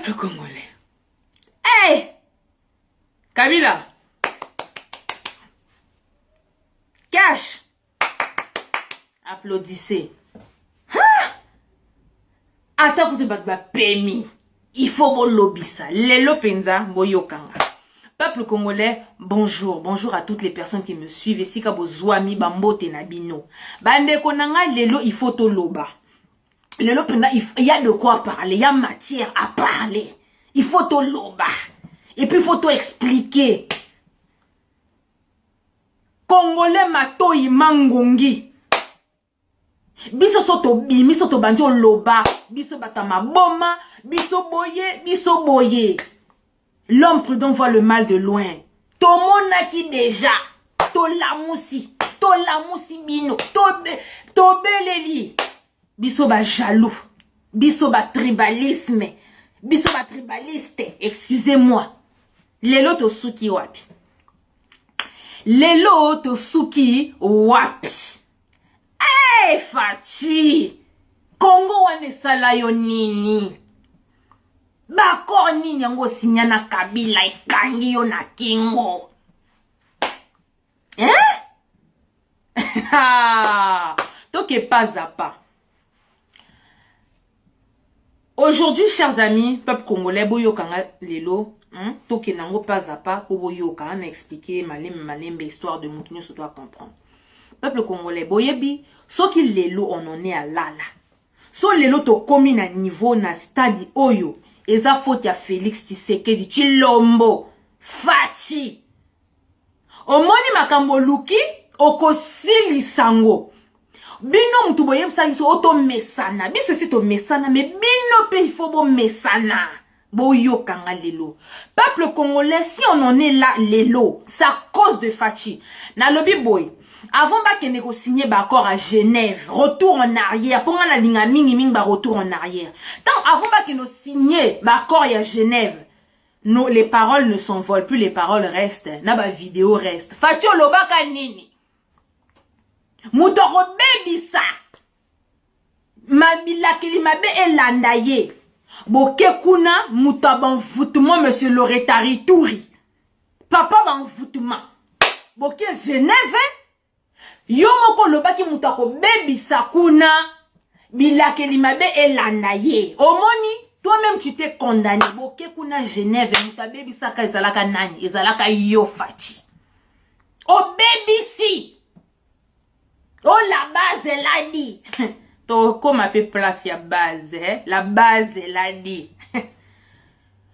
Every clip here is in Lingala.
Peuple congolais. Hey! Kabila! Cash! Applaudissez. Attends que tu vas permis. Il faut mon lobby ça. Lelo penza boyokanga. Peuple congolais, bonjour. Bonjour à toutes les personnes qui me suivent. Ici kabozwami bambote na bino. Bande konanga lelo il faut to loba. Lelo penza il y a de quoi parler, il y a matière à parler. Il faut to loba. Et puis il faut to expliquer. Congolais mato imangongi. Biso soto bimi soto banjo loba. Biso batama boma. Biso boye. L'homme prudent voit le mal de loin. Tomonaki déjà. Tolamusi bino. Tobeleli. Biso ba jaloux. Biso ba tribalisme. Biso ba tribaliste. Excusez-moi. Lelo tosuki wapi. Lelo tosuki wapi. Hey, Fati! Congo wane sala yo nini? Bako nini yango sinya na Kabila ikangi yo na kingo? Toke pas à pas. Aujourd'hui, chers amis, peuple congolais, boyo kanga lelo, toke nango pas à pas, boyo kanga expliquer malembe histoire de moutonio se doit comprendre. Peuple congolais, boyebi, so ki lelo on en est à lala. So lelo to komi na niveau na stade oyo. Eza faute ya Félix Tshisekedi Tshilombo. Fati. Omoni makambo luki, okosili sango. Bino mutu boyeb sa iso oto mesana. Biso si to mesana, mais bino pe il faut bo mesana. Boyo kanga lelo. Peuple congolais, si on en est là lelo, c'est à cause de Fati. Na lobby boy. Avant que nous signions l'accord à Genève, retour en arrière, pour la ligne mingi retour en arrière. Tant avant que nous signions l'accord à Genève, les paroles ne s'envolent plus, les paroles restent. Naba vidéo reste. Fatio lobaka nini. Moutoro baby sa. Mabila kelimabe elandaye. Boke kuna moutaban voutement monsieur Loretari Touri. Papa ban voutement. Boke Genève. Yo moko lobaki mutako baby sakuna bilake limabe elanda ye. Omoni, toi-même tu t'es condamné. Boke kuna Genève muta baby saka ezalaka nani, ezalaka yo Fati. Oh baby si. Oh la base elle a dit. To comme un peu place ya base, la base elle a dit.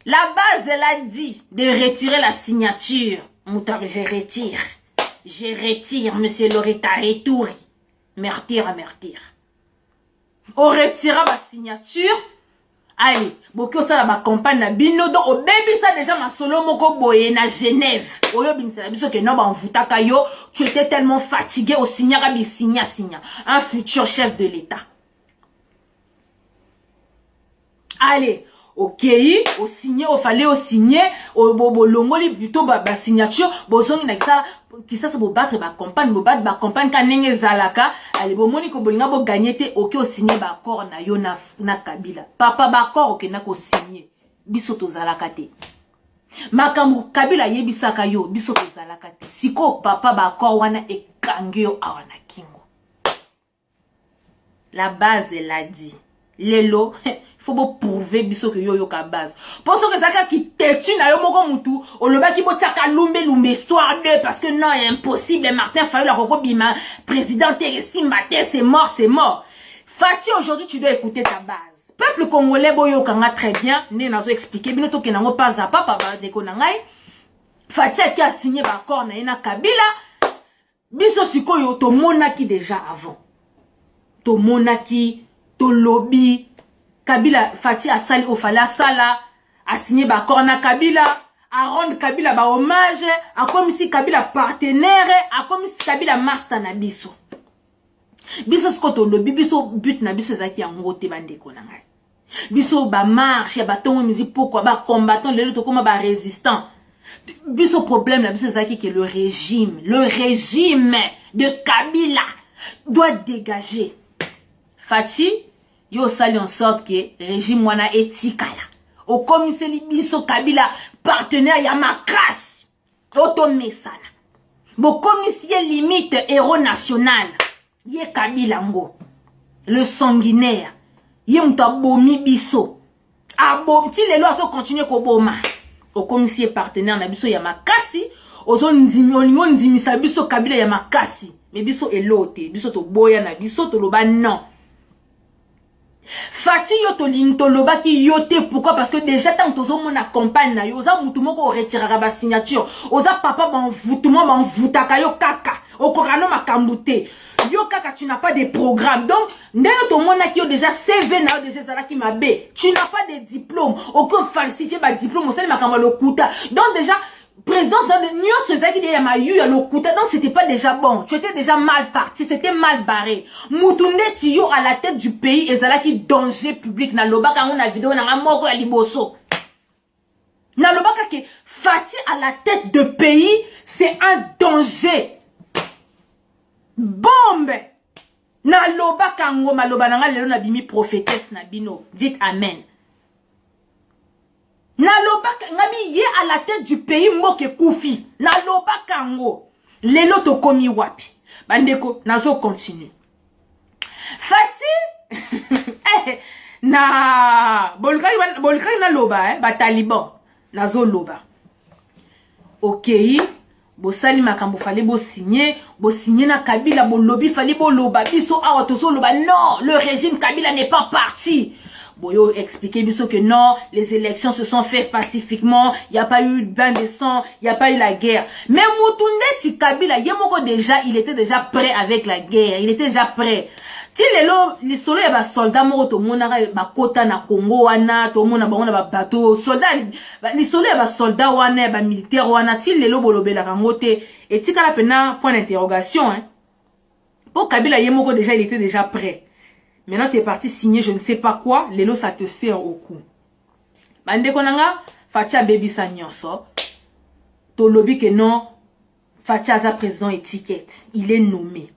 La base elle a dit de retirer la signature. Muta je retire. Je retire, monsieur Loretari Touri. Mertir. On retira ma signature. Allez, beaucoup ça la campagne na bino donc au baby ça déjà ma solo moko boye na Genève. Oyo bimisela biso ke no ba mvutaka yo, tu étais tellement fatigué au signa bi signa. Un futur chef de l'État. Allez, ok, au signé, au fallait au signé, au longoli plutôt ba signature, bozongi na kisa sa bo battre ba campagne kanenge zalaka, allez bo moni ko bolinga bo gagner te ok au signé ba accord na yo na Kabila. Papa ba accord ok na ko signé. Biso to zalaka te. Makambu Kabila yebisaka yo, biso to zalaka te. Siko papa ba accord wana ekangi yo awana kingo. La base elle a dit. Lelo faut bo prouver biso que yo ka base. Pour que zaka ki tetu na yo moko mutu, o loba ki bo tiaka lumbe histoire de parce que non, impossible Martin Fayulu la bima président Teresim Maté c'est mort. Fati aujourd'hui tu dois écouter ta base. Peuple congolais boyo kanga très bien, né nazo expliquer bino to kenango pas à pas papa de konangai. Fati qui a signé ba accord na ina Kabila. Biso sikoyo to monaki déjà avant. To monaki, to lobby Kabila Fati a sali au fala sala a signé ba accord na Kabila a rendre Kabila ba hommage a comme si Kabila partenaire a comme si Kabila master na biso sko to lobby biso but na biso zaki ya ngote bandeko na ngai biso ba marche ba tongo musique pourquoi ba combattant le to comme ba résistant biso problème na biso zaki que le régime de Kabila doit dégager. Fati yo sali en sorte que régime wana etikala au commissaire biso Kabila partenaire ya makasi otomesana bo commissaire limite héros national ye Kabila ngo le sanguinaire ye muta bomi biso abom ti lelo aso continuer ko boma au commissaire partenaire na biso ya makasi ozo ndimi olingo ndimisa biso Kabila ya makasi mais biso elote biso to boya na biso to loba non Fati yo to loba ki yote pourquoi parce que déjà tant que on a campagne na yo oza mutu moko retirera ba signature oza papa ban voutement ban voutaka yo kaka okokano makambute yo kaka tu n'as pas de programme donc ndenge to mona ki yo déjà CV na yo déjà zala ki mabe tu n'as pas de diplôme aucun falsifier ba diplôme osali makamba lokuta donc déjà présidence de Nyon Sezaki de Yamayu ya lokuta donc c'était pas déjà bon tu étais déjà mal parti c'était mal barré Mutunde Tiyo à la tête du pays ezalaki danger public na lobaka on a vidéo na moko ya liboso na lobaka ke Fati à la tête de pays c'est un danger bombe na lobaka ngoma loba na lelo na bimi prophétesse na bino dites amen. Nalobaka ngami ye à la tête du pays moke koufi. Nalobaka ngo. Lelo to komi wapi. Bandeko, nazo continue. Fati na bolkari na loba ba taliban. Nazo loba. OK. Bo sali makambo fallait bo signer na Kabila bo lobby fallait bo loba biso awa tozo loba non, le régime Kabila n'est pas parti. Boyo expliquer biso que non, les élections se sont faites pacifiquement, il n'y a pas eu de bain de sang, il n'y a pas eu la guerre. Mais Mutunde ti Kabila, yemoko déjà, il était déjà prêt avec la guerre, il était déjà prêt. Ti lelo, les soldats ba soldats moko to monaka ba kota na Congo wana, to mona ba ona ba bateau, soldats les soldats ba soldats wana ba militaire wana, ti lelo bolobela kangote et ti kala pena point d'interrogation hein. Pour Kabila yemoko déjà, il était déjà prêt. Maintenant, tu es parti signer je ne sais pas quoi. Lelo, ça te sert au cou. Bande konanga, Fatia baby sa nyonso. To lobby que non, Fatia za président étiquette. Il est nommé.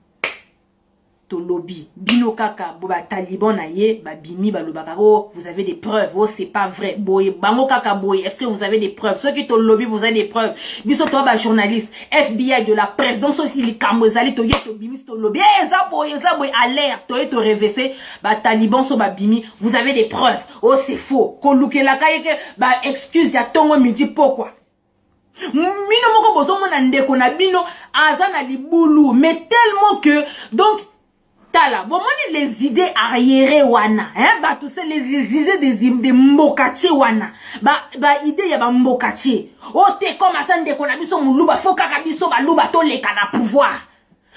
To lobby. Bino kaka, boba taliban na ye, ba bimi, ba lobakaro, vous avez des preuves. Oh, c'est pas vrai. Boye, bango kaka boye. Est-ce que vous avez des preuves? Ceux qui to lobby, vous avez des preuves. Biso to ba journaliste, FBI de la presse. Donc, ceux qui les kamozali, to ye to bimi, to lobby. Eh, za boye, alerte. To ye to révesser. Ba taliban so ba bimi, vous avez des preuves. Oh, c'est faux. Koluke la kaye ke, ba excuse ya tongo midi pourquoi? Mino moko bozo mona ndeko na bino, azana libulu. Mais tellement que, donc, tala, bon, les idées arriérées wana, hein, bah, tout ça, les idées des mbokati wana, bah, idée ya ba mbokati. Oh, t'es comme à Sande Konabiso Moulouba, faut kakabiso ba louba to les kana pouvoir.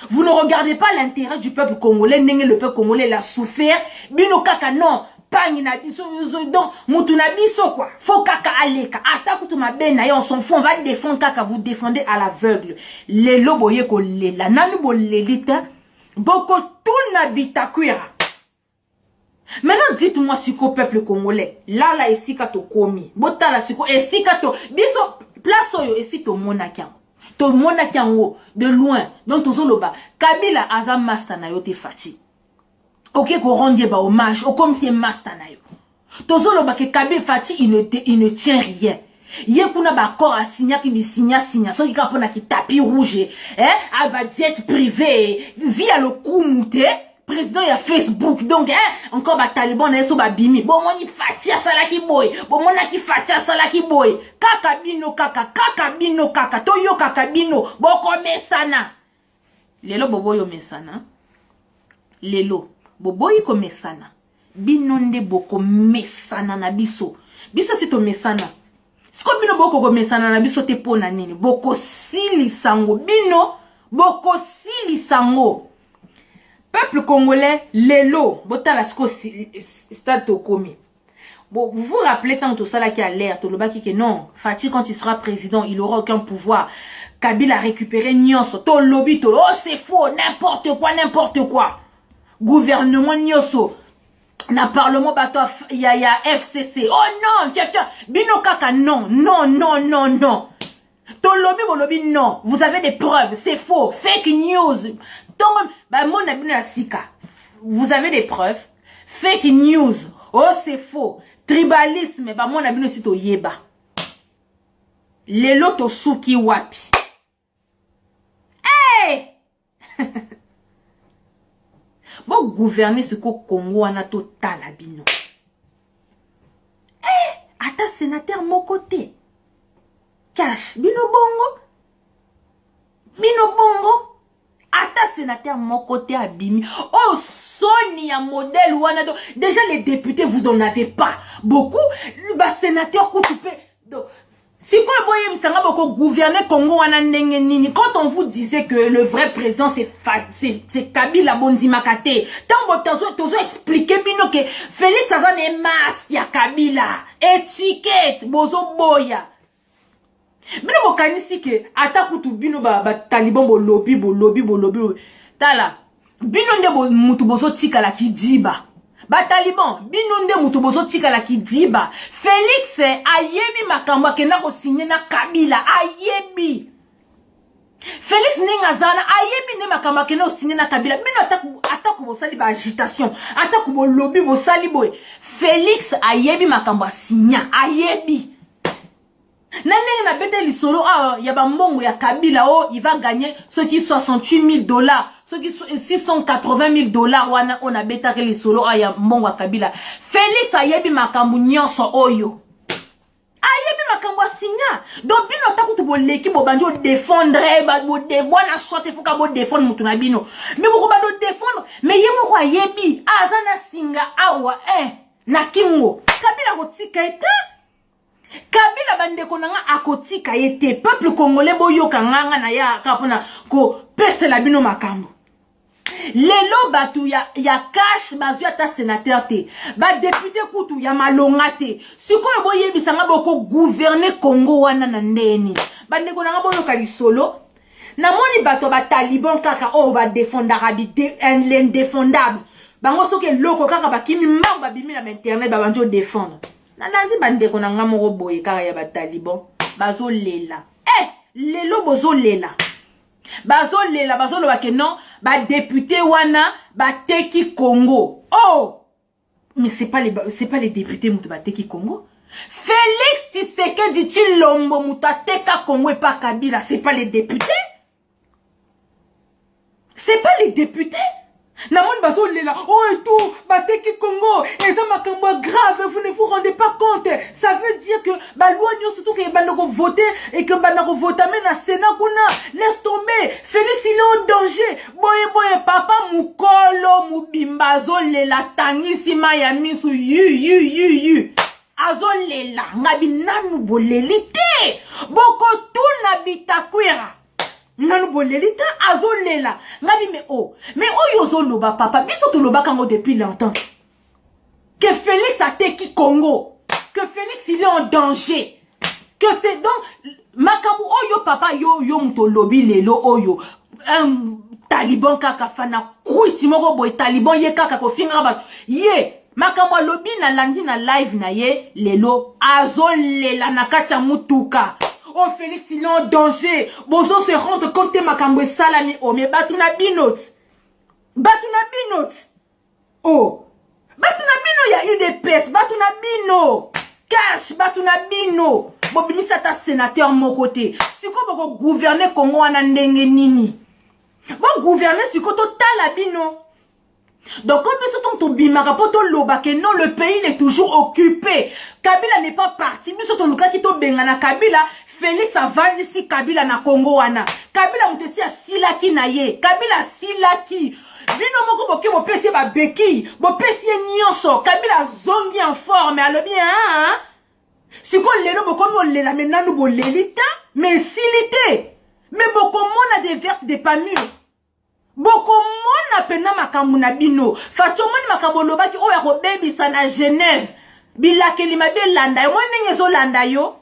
Vous ne regardez pas l'intérêt du peuple congolais, le peuple congolais l'a souffert, bino kaka non, pagni na biso, donc, moutou na biso quoi, faut kaka aleka, attaque tout ma bena, on s'en fout, on va défendre kaka, vous défendez à l'aveugle. Les loboye ko lela, nanu bo lelita, boko tout n'habita kuira. Maintenant, dites-moi si qu'au peuple congolais, là, ici, kato komi, bota la siko, ici, kato, biso, place oyo, ici, to monakian. To monakian, de loin, donc, to zoloba, Kabila, azam masta na yo te fati. Ok, ko rende ba hommage, o comme si masta na yo. To zoloba, ke Kabila fati, il ne tient rien. Yé kuna ba corps à signer qui signa so qui kapona qui tapis rouge hein à ba jet privé via le kumute président ya Facebook donc hein encore ba taliban na so ba bimi bon moni fatia sala ki boy bon mona ki fatia sala ki boy kaka bino kaka to yo kaka bino boko mesana lelo bobo yo mesana lelo bobo yi ko mesana bino nde boko mesana na biso si to mesana. Siko bino boko ko mesana na biso te pona nini boko sili sango bino boko sili sango peuple congolais lelo botala siko stade tokomi bon vous vous rappelez tant tout ça là qui a l'air to lobaki que non Fati quand il sera président il aura aucun pouvoir Kabila a récupéré nyonso to lobby to oh c'est faux n'importe quoi gouvernement nyonso na parlement bato ya FCC. Oh non, tiens, bino kaka non. Ton lobby non. Vous avez des preuves, c'est faux, fake news. Vous avez des preuves, fake news. Oh c'est faux. tribalisme ba mona bino si to yeba lelo to suki wapi hey bon gouverner ce ko Congo wana to tala bino ata sénateur mon côté cash bino bongo ata sénateur mon côté abimi oh Sony a modèle wana do déjà les députés vous en avez pas beaucoup ba sénateur coupé donc si quoi boye misanga boko gouverner Congo wana ndenge nini quand on vous disait que le vrai président c'est Kabila Bondima Kate tant tozo expliquer bino que Félix Azane masque ya Kabila étiquette bozo boya bino bokanisi que ata kutu bino ba taliban bo lobby tala bino nde mutu bozo tika la kidiba ba taliban bino nde mutu bozo tika la kidiba Félix ayebi makambo akenda ko signer na Kabila ayebi Félix Ningazana ayebi ne makambo akenda ko signer na Kabila bino atako bosali ba agitation atako bo lobby bosali boy Félix ayebi makambo signer ayebi Nane na bete lisolo ya ba mbongo ya Kabila il va gagner ce qui $68 000 ce qui $680 000 wana on a beta ke lisolo ya mbongo ya Kabila Félix ayebi makambo nyonso oyo ayebi makambo signa donc bino takutu bo leki bo banjo défendre ba bo de bona shot fuka bo défendre mutu na bino mais boko ba do défendre mais yemo ko ayebi azana singa awa na kingo Kabila ko tika eta Kabila bandeko nanga akotika yete peuple congolais boyoka nganga na ya kapona ko pese la bino makambo lelo batu ya cash bazu ata sénateur te ba député kutu ya malonga te sikoyo boyebisanga boko gouverner Congo wana na ndeni bandeko nanga boyoka lisolo na moni bato ba taliban kaka ba défendre l'indéfendable bango soke loko kaka bakimi mamba bimi na internet ba banjo défendre Nananzi bandeko na nga moko boye kaka ya ba taliban bazo lela lelo bozo lela bazo lo ba ke non ba député wana ba teki Congo mais c'est pas les députés mutu ba teki Congo Félix Tshisekedi Tshilombo mutu teka Congo et pas Kabila c'est pas les députés Namon baso lela et tout bateki Congo et ça makambo grave vous ne vous rendez pas compte ça veut dire que loi surtout que banako voter et que banako voter mais na Sénat kuna laisse tomber Félix il est en danger boye papa mukolo mubimba zo lela tangisi maya misu yu azo lela ngabi nanu bolelite boko tuna bitakwira nanu bolelita azolela ngabi mais yozo loba papa biso to loba kango depuis longtemps que Félix a teki Congo que Félix il est en danger que c'est donc makambo oyo papa yo muto lobi lelo oyo taliban kaka fana kuiti moko boy taliban ye kaka ko finga ba ye makambo lobi na landi na live na ye lelo azolela na kacha mutuka Félix il est en danger. Bozo se rendre compte makambo salami mais batuna binot. Batuna bino ya eu des pes, batuna bino. Cash batuna bino. Bobimisa ta sénateur mon côté. Siko boko gouverner Congo wana ndenge nini. Bon gouverner siko to tala bino. Donc quand nous sommes bimaka poto loba que non le pays il est toujours occupé. Kabila n'est pas parti. Nous sommes luka ki to bengana Kabila Félix a vendu si Kabila na Congo wana. Kabila mutesi a silaki na ye. Kabila silaki. Bino moko boke bo pesi ba beki, bo pesi nyonso. Kabila zongi en forme alo bien Si ko lelo boko mo lela maintenant nous bo lelita mais silité. Mais boko mona des vertes des pas mûres. Boko mona pena makambo na bino facho moni makambo lobaki oya ko bebisa na Genève bilakeli mabe landa yo moni ngezo landa yo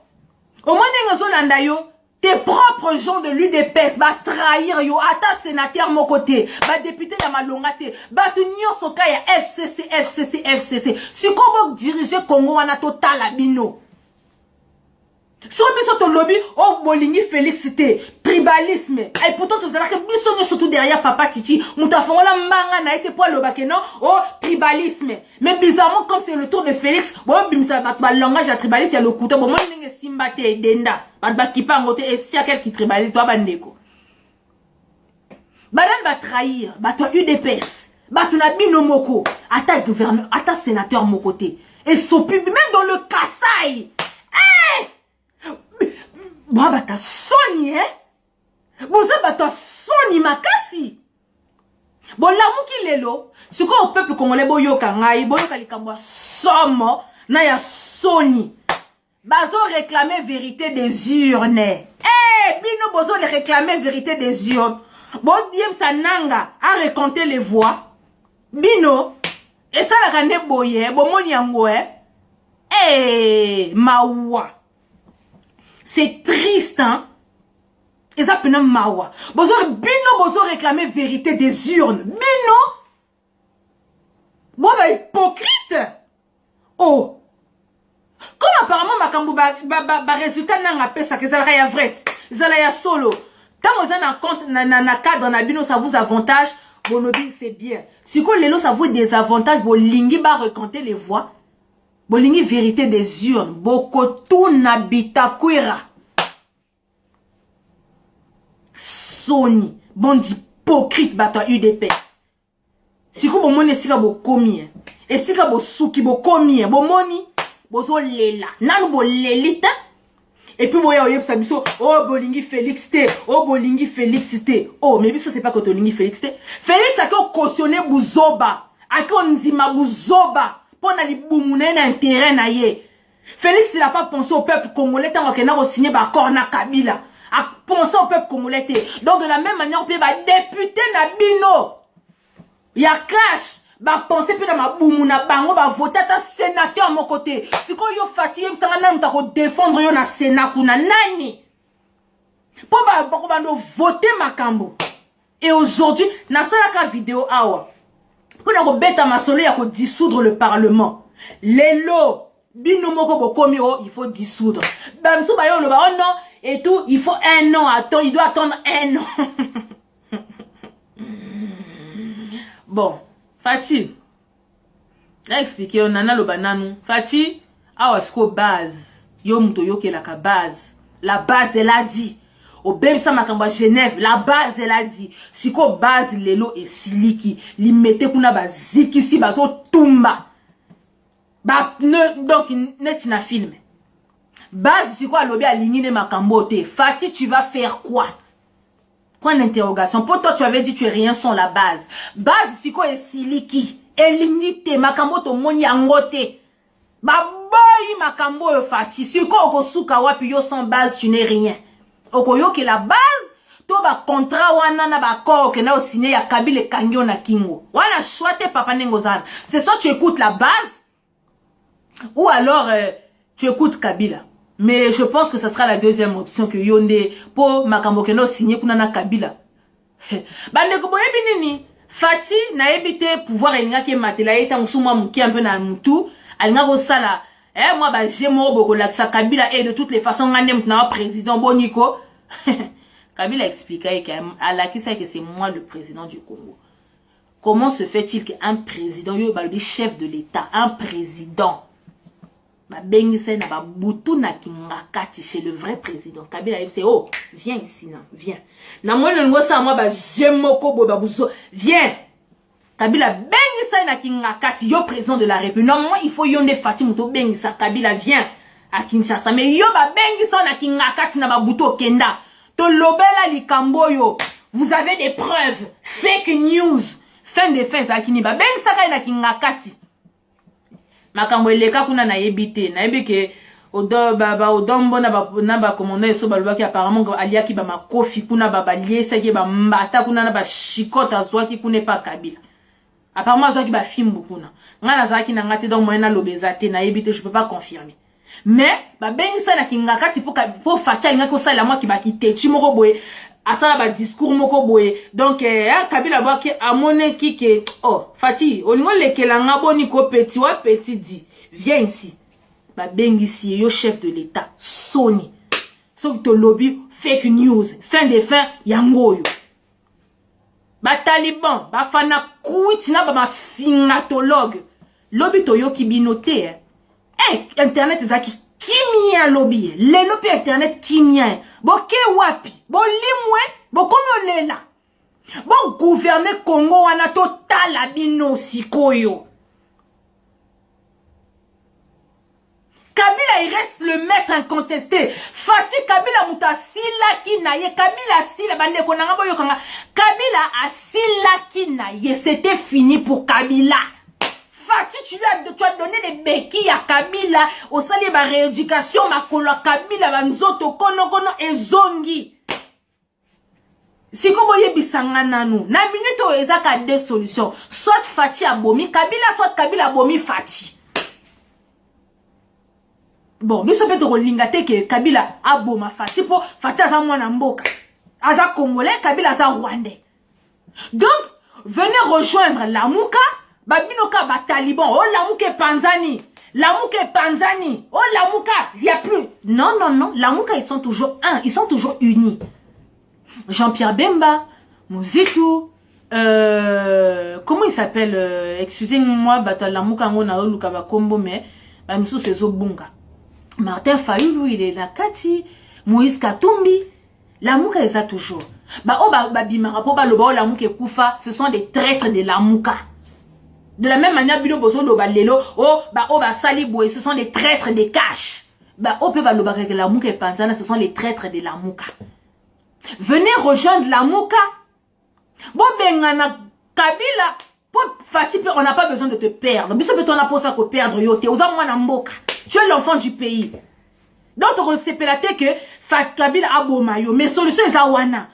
o moni ngezo landa yo tes propres gens de l'UDPS va trahir yo ata sénateur mon côté ba député ya malonga te ba tu nyoso ka ya FCC si ko diriger Congo wana total bino so biso to lobby bolingi Félix te tribalisme. Et pourtant, tu sais que bisogno surtout derrière papa Titi. Moutafongola manga n'a été pas le bakeno. Oh, tribalisme. Mais bizarrement, comme c'est le tour de Félix, bon, bimsa, le langage à tribalisme, il y a le couteau. Bon, moi, je suis simbate et denda. Bah, qui pas ngote, et si y a quelqu'un qui tribalise, toi, bandeko. Badan va trahir. Bah, toi, UDPS. Bah, tu n'as bino moko. Ata gouverneur, ata sénateur mon côté. Et sopi, même dans le Kassai. Bon, bah, t'as Sony, hein? Bon, ça, bah, t'as Sony, makasi. Bon, l'amour qui est là, c'est quoi au peuple congolais, boyo kangai, boyo kalikambwa, somo, na ya Sony. Bazo réclamer vérité des urnes. Bino, bozo les réclamer vérité des urnes. Bon, diem sa nanga, a raconté les voix. Bino, et ça, la rane boye, bon, mon yango, mawa. C'est triste, hein? Et ça, peut-être mawa. Bozo, bino, bozo réclamer vérité des urnes. Bino? Bon, bah, hypocrite. Oh. Comme apparemment, ma kambu, ba résultat, n'a pas ça, que ça la vrai. Ça la solo. Tant que vous avez un compte, na cadre, na bino, ça vous avantage. Bonobi, c'est bien. Si quoi, l'élo, ça vous des avantages, bon, lingi, ba recompter les voix. Bolingi vérité des urnes. Bokotou nabita kwera. Sony. Bon hypocrite batwa UDPS. Siko bo moni sika bo komi. Et sika bo souki bo komi. Bo moni. Bozo lela. Nanu bo lelita. Et puis boya oyeb sabiso. Oh bolingi Félix te. Oh bolingi Félix te. Oh mais biso c'est pas que bolingi Félix te. Félix a qu'on cautionné bouzoba. A qu'on nzima bouzoba. Pour na liboumouné na intérêt na ye. Félix il n'a pas pensé au peuple congolais tant qu'il n'a signé l'accord na Kabila. A pensé au peuple congolais. Donc de la même manière on peut ba député na bino. Ya cash ba penser pe na ma boumouna bango ba voter ta sénateur à mon côté. Si ko yo fatigué ça na nta ko défendre yo na sénat kuna nani. Pour ba no voter makambo. Et aujourd'hui na sala vidéo awa. Pour nous bêta masolo ya ko dissoudre le parlement. Lelo bino moko bokomi o il faut dissoudre. Bamsou ba yo lo ba oh non et tout il faut un an attends il doit attendre un an. Bon, Fati. J'ai expliqué on nana lo bananu. Fati awa sko base. Yo muto yo ke la ka base. La base elle a dit. Au Bemsa Makamba Genève, la base elle a dit, si ko base lelo et siliki, li mette kuna ba ziki si bazo tumba. Ba ne donc net na film. Base si quoi lobi aligné Makambo te. Fati tu vas faire quoi? Point d'interrogation. Pour toi tu avais dit tu es rien sans la base. Base si quoi et siliki, élignité Makambo to moni angote. Ba boy Makambo Fati, si quoi ko suka wapi yo sans base tu n'es rien. Okoyo que la base to ba contrat wana na ba accord que na signé ya Kabila Kangyo na Kingo wana choite papa nengozana c'est soit tu écoutes la base ou alors tu écoutes Kabila mais je pense que ça sera la deuxième option que yonde pour makambo que na signé kuna na Kabila bande ko boyebi nini Fati na ebité pouvoir elinga ke matela eta musuma muki un peu na mutu alinga ko sala. Moi, bah, j'ai mon robot, ça Kabila et de toutes les façons, on a président Boniko. Kabila expliquait que c'est moi le président du Congo. Comment se fait-il qu'un président, le chef de l'État, un président, chez le vrai président, Kabila c'est oh, viens ici, non, viens. Viens. Kabila bengisa na Kingakati yo président de la République. Normalement il faut yonde Fatima to bengisa Kabila vient à Kinshasa mais yo ba bengisa na Kingakati na babuto kenda. To lobela likambo yo. Vous avez des preuves. Fake news. Fin de fin za kini ba bengisa na Kingakati. Makambo eleka kuna na yebite na yebike odo baba odombo na ba commandant so balwa ki apparemment aliaki ba makofi kuna baba liesa ki ba mbata kuna na ba shikota zwaki kuna pa Kabila. Apparemment, je vais film beaucoup na. Ngana zaki na ngate donc moyena lobezate na ebite je peux pas confirmer. Mais ba bengisa na kingakati pour fatia ngako sala moi ki ba kitechi moko boye asala ba discours moko boye. Donc Kabila ba ki amone ki ke oh Fati olingo lekela ngaboni ko petit wa petit dit viens ici. Ba bengisi yo chef de l'état Sony. so to lobby fake news fin de fin yango yo ba taliban ba fana kuit na ba fingatologue lobby to yo ki binote internet ezaki kimia lobby le lobby internet kimia bo ke wapi bo limwe bo komo lela bo gouverner Congo wana totala bino sikoyo Kabila, il reste le maître incontesté. Fatih Kabila muta sila kinaye. Kabila sila bande konanga boyo kanga. Kabila a sila kinaye. C'était fini pour Kabila. Fatih, tu as donné des béquilles à Kabila. Au sali ba rééducation makolo Kabila banzoto kono kono ezongi. Si ko boye bisanga nanu. Na minute o ezaka deux solutions. Soit Fatih abomi Kabila, soit Kabila abomi Fatih. Bon, nous sommes peut-être que Kabila a beau ma Fatih pour Fatih aza mwana mboka. Aza congolais, Kabila aza rwandais. Donc, venez rejoindre Lamuka, babinoka ba taliban. Oh Lamuka et Panzani. Lamuka et Panzani. Oh Lamuka, il n'y a plus. Non, non, non. Lamuka, ils sont toujours un. Ils sont toujours unis. Jean-Pierre Bemba, Mouzitou, comment il s'appelle? Excusez-moi, bata Lamuka ngona oluka ba kombo mais ba msou c'est Zobunga. Martin Fayulu, il est là, Kati, Moïse Katumbi, Lamuka est ça toujours. Bimarapo, Lamuka et Koufa, ce sont des traîtres de Lamuka. De la même manière, Bilo Bozo, Lelo, Saliboué, ce sont des traîtres des caches. Lamuka et Panzana, ce sont les traîtres de Lamuka. Venez rejoindre Lamuka. Bengana, Kabila, Fatih, on n'a pas besoin de te perdre. On n'a pas besoin de perdre. Tu es l'enfant du pays. Donc, on s'est pélaté que Kabila a bomayo. Mais solution est à wana.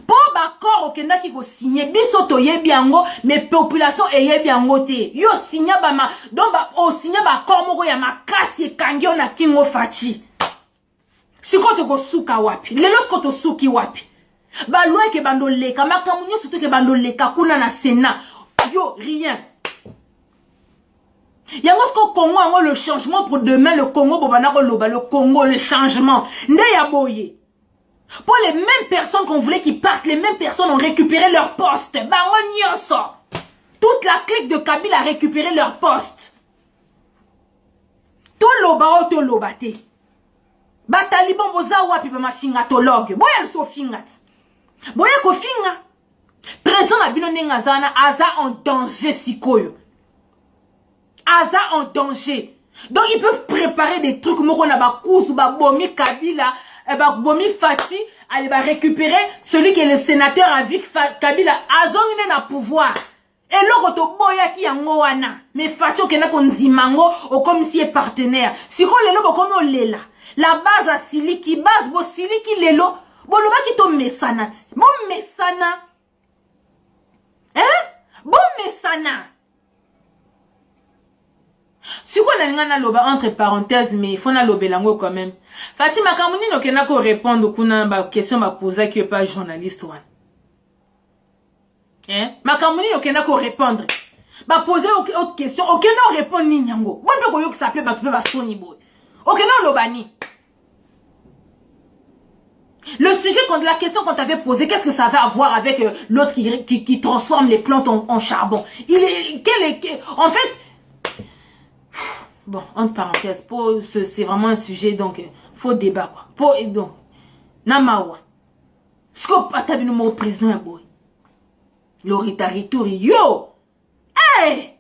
Pour d'accord, ok, n'a qui go signer. Bisoto ye biango, mais population ye biango te. Yo signa bama. Donc, o signa ba kormoko ya makasi kangyo na kingo Fatih. Si ko te go suka wapi. Lelo ko to suki wapi. Ba loin ke bando leka. Makamunyo surtout ke bando leka. Kuna na Sénat. Yo, rien. Yangosko Congo, le changement pour demain, le Congo, le Congo, le changement. Ndeyaboye. Pour les mêmes personnes qu'on voulait qu'ils partent, les mêmes personnes ont récupéré leur poste. Toute la clique de Kabila a récupéré leur poste. Tout loba, tout lobate. Bataliban boza wapi pa ma fingatologue. Boya le so fingat. Boya ko finga. Présent la bino nengazana aza en danger sikoyo. Aza en danger. Donc ils peuvent préparer des trucs moko na ba kous ba bomi Kabila, ba bomi Fatih, aller ba récupérer celui qui est le sénateur avec Kabila azongine na pouvoir. Et l'autre to boya ki yango wana. Mais Fatih okena konzimango o comme si est partenaire. Si ko lelo bokono lela. La base à Siliki, base bo Siliki lelo, bo loba ki to mesanat. Bon mesana. Hein? Bon mesana. Si on a un loba entre parenthèses, mais il faut un lobe lango quand même. Fatima Kamouni no kena ko répondre kuna ba question ba poser qui est pas journaliste one. Hein? Makamuni no kena ko répondre. Ba poser autre question, okena répondre ni nyango. Bon pe ko yo ki s'appelle ba ba soni boy. Okena lobani. Le sujet, la question qu'on t'avait posée, qu'est-ce que ça va avoir avec l'autre qui transforme les plantes en charbon? En fait, bon, entre parenthèses, c'est vraiment un sujet, donc, faut débat, quoi. Donc, Namawa. Scope, atabi no président, boy. L'oritari touri, yo! Hey!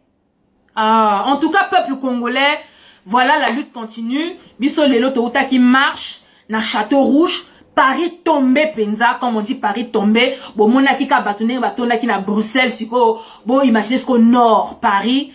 Ah, en tout cas, peuple congolais, voilà, la lutte continue. Biso lelo touta qui marche, na Château Rouge. Paris tombé penza, comme on dit Paris tombé. Bon, mona ki ka batouné, batona ki na Bruxelles, siko, bon, imaginez ce qu'au nord, Paris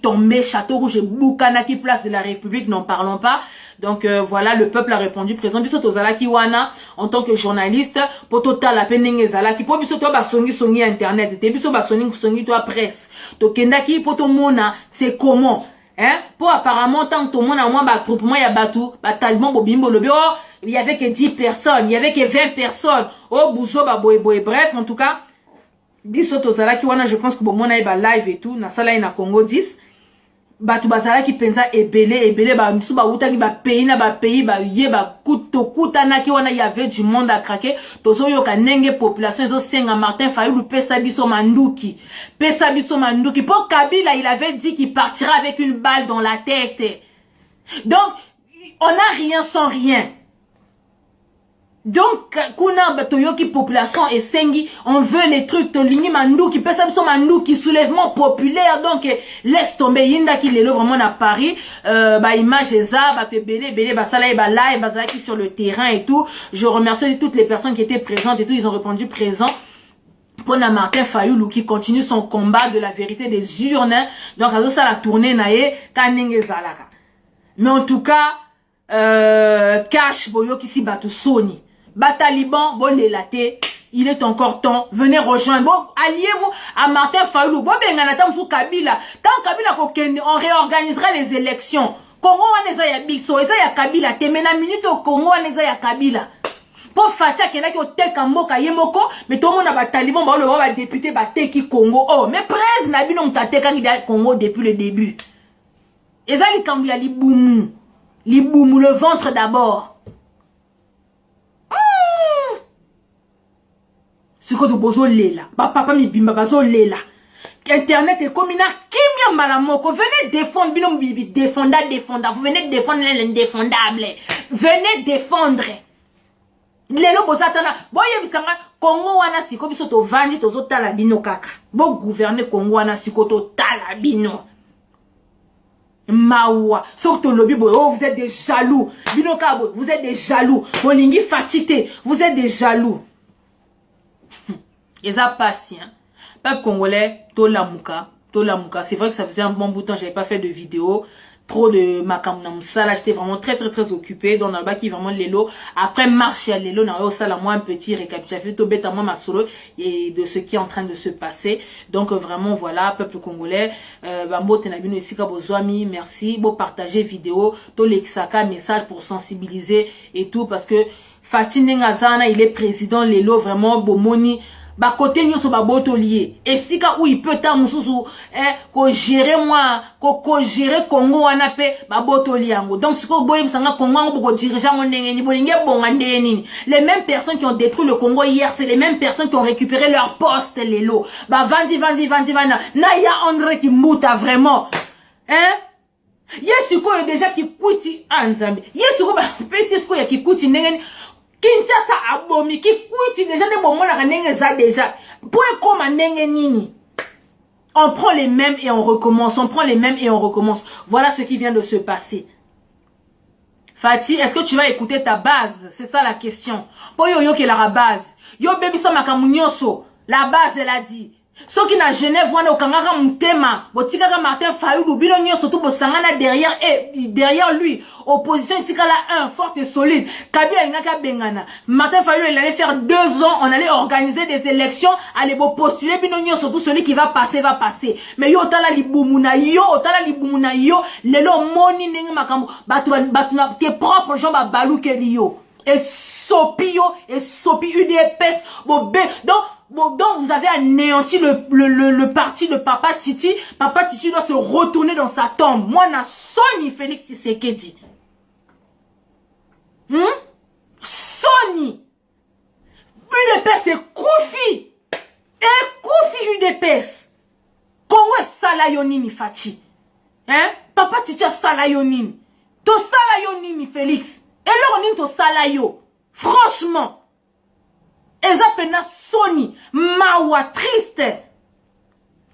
tombé, Château Rouge, Boukanaki, place de la République, n'en parlons pas. Donc, voilà, le peuple a répondu présent. Biso tozala ki wana, en tant que journaliste, pour total la peine zala ki, pour biso to ba songi internet, te biso ba songi toi presse. To kendaki, pour ton mona, c'est comment? Hein? Pour apparemment, tant que tout le monde a moins battroupement, il y a batou, batalement, bobimbo, le bureau, il y avait que 10 personnes, il y avait que 20 personnes. Oh, bousso, boy, bref, en tout cas, biso tozala ki wana, je pense que bon, mon a live et tout, na sala ina Congo 10. Batu bazala ki penza ebele ba misu ba uta ki ba pays na ba pays ba ye ba kuta na ki wana y avait du monde à craquer tozo yo ka nenge population zo senga Martin Fayulu pesa biso manduki pour Kabila il avait dit qu'il partira avec une balle dans la tête. Donc on n'a rien sans rien. Donc, kuna batoyoki population et sengi, on veut les trucs de l'ini mandou qui pèse son mandou qui soulèvement populaire. Donc, laisse tomber yinda qui les loue vraiment à Paris. Bah, image ça, bah, belé, bah, ça là, bah, là, et bah, ça qui sur le terrain et tout. Je remercie toutes les personnes qui étaient présentes et tout. Ils ont répondu présent. Pour Martin Fayulu qui continue son combat de la vérité des urnes. Donc, à ça, la tournée, nae, kanenge zalaka. Mais en tout cas, cash, boyo, qui si batu soni. Bataliban, bon les latés, il est encore temps. Venez rejoindre. Bon, alliez-vous à Martin Fayulu. Bon, ben, on a Kabila. Tant Kabila, on réorganisera les élections. Congo, on est à Biso, et ça, y a Kabila. T'es maintenant minute au Congo, on est à Kabila. Pour Fatia, qui est là, qui est au Moka, Yemoko, mais tout le monde a Bataliban, bon, le roi va député, Bateki Congo. Oh, mais presse, Nabi, on t'a Teka Congo depuis le début. Et ça, il y a Liboumou, le ventre d'abord. Ce que tu besoin là, papa mi bimba bazo là. Internet est comme une kimia malamoko. Venez défendre binom bibi, défendre. Vous venez défendre l'indéfendable. Venez défendre. Lelo bosatana. Boye bisanga Congo wana siko biso to vandi to zotala bino kaka. Bon gouverner Congo wana siko to tala bino. Mawa, surtout lobby boy, oh vous êtes des jaloux. Bino kabo, vous êtes des jaloux. Bolingi fatité, vous êtes des jaloux. Et ça passe, hein. Peuple congolais, Tolamuka. C'est vrai que ça faisait un bon bout de temps, j'avais pas fait de vidéo. Trop de makamnamsa, là, j'étais vraiment très occupé. Dans le bas qui vraiment l'élo. Après, marche à l'élo, n'a ça là, moi, un petit récapitulatif, tout bête à moi, ma solo, et de ce qui est en train de se passer. Donc, vraiment, voilà, peuple congolais, bambo, tenabino, ici, kabozoami, merci, beau partager vidéo, to l'exaka, message pour sensibiliser et tout, parce que, Fatine Ngazana, il est président, l'élo, vraiment, bomoni, ba côté nyoso ba boto lié et si ka où il peut ta mususu ko gérer moi ko gérer Congo wana pe ba boto liango donc ce ko boye sanga Congo ngo ko dirigeant ndenge ni bolinge bonga ndeni les mêmes personnes qui ont détruit le Congo hier c'est les mêmes personnes qui ont récupéré leur poste les lots ba vandi na ya André qui mouta vraiment yesu ko déjà qui kuti anzambe yesu ko ba pesi ko ya qui kuti ndenge Kinshasa abomi qui kuiti déjà ne bon mona nenge za déjà pour comme nenge nini on prend les mêmes et on recommence voilà ce qui vient de se passer. Fati, est-ce que tu vas écouter ta base? C'est ça la question. Pour yo qui est la base yo baby sa makamunyoso la base elle a dit ce qui na Genève wana okangaka mutema botikaka Martin Fayulu bino nyoso tout bosangana derrière lui opposition tikala un forte et solide Kabila ngaka bengana Martin Fayulu il allait faire 2 ans on allait organiser des élections aller postuler bino nyoso tout celui qui va passer mais yo tala libumuna yo lelo moni ndenge makambo batu na tes propres gens ba baluke liyo et sopi UDPS donc vous avez anéanti le parti de Papa Titi. Papa Titi doit se retourner dans sa tombe. Moi, na Sony Félix Tshisekedi. Sony. UDPS c'est Koufi. Et Koufi UDPS. Congo est Salayonini Fati. Papa Titi a Salayonini. To Salayonini Félix. Et là on est to Salayo. Franchement. Ezapena Sony, mawa triste.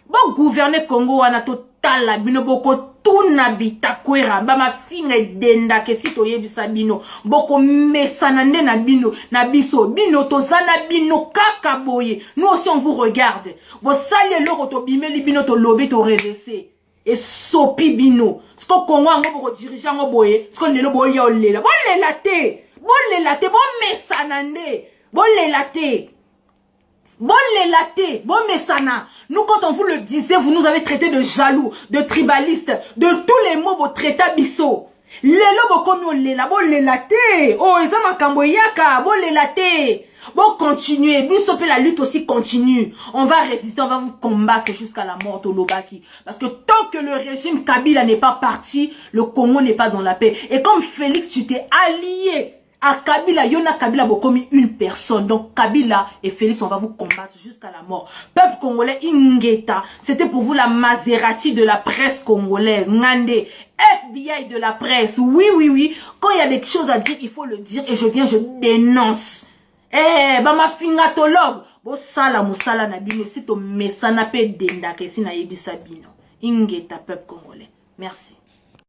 Bon gouverner Congo wana total la bino boko tuna bitakwera ba ma finga denda ke sito yebisa bino boko mesana nde na bino na biso bino tozana bino kaka boye nous aussi on vous regarde bo sale loko to bimeli bino to lobi to reverser et sopi bino sko Congo ngo boko dirigeant ngo boye sko lelo boye ya olela bon lelate bon mesana nde bon lelaté, bon mesana. Nous quand on vous le disait, vous nous avez traité de jaloux, de tribalistes, de tous les mots vous traitez biso. Lelo bokomi olela, bon lelaté. Oh, eza makambo yaka, bon lelaté. Bon, continuez. La lutte aussi continue. On va résister, on va vous combattre jusqu'à la mort au Lobaki. Parce que tant que le régime Kabila n'est pas parti, le Congo n'est pas dans la paix. Et comme Félix, tu t'es allié à Kabila, Yona Kabila a commis une personne. Donc Kabila et Félix, on va vous combattre jusqu'à la mort. Peuple congolais, Ingeta, c'était pour vous la Maserati de la presse congolaise. Ngande, FBI de la presse. Oui, oui, oui. Quand il y a des choses à dire, il faut le dire. Et je dénonce. Ma fingatologue. Bo sala musala na bino. Si to mesana pe denda ke si na yebisa bino. Ingeta, peuple congolais. Merci.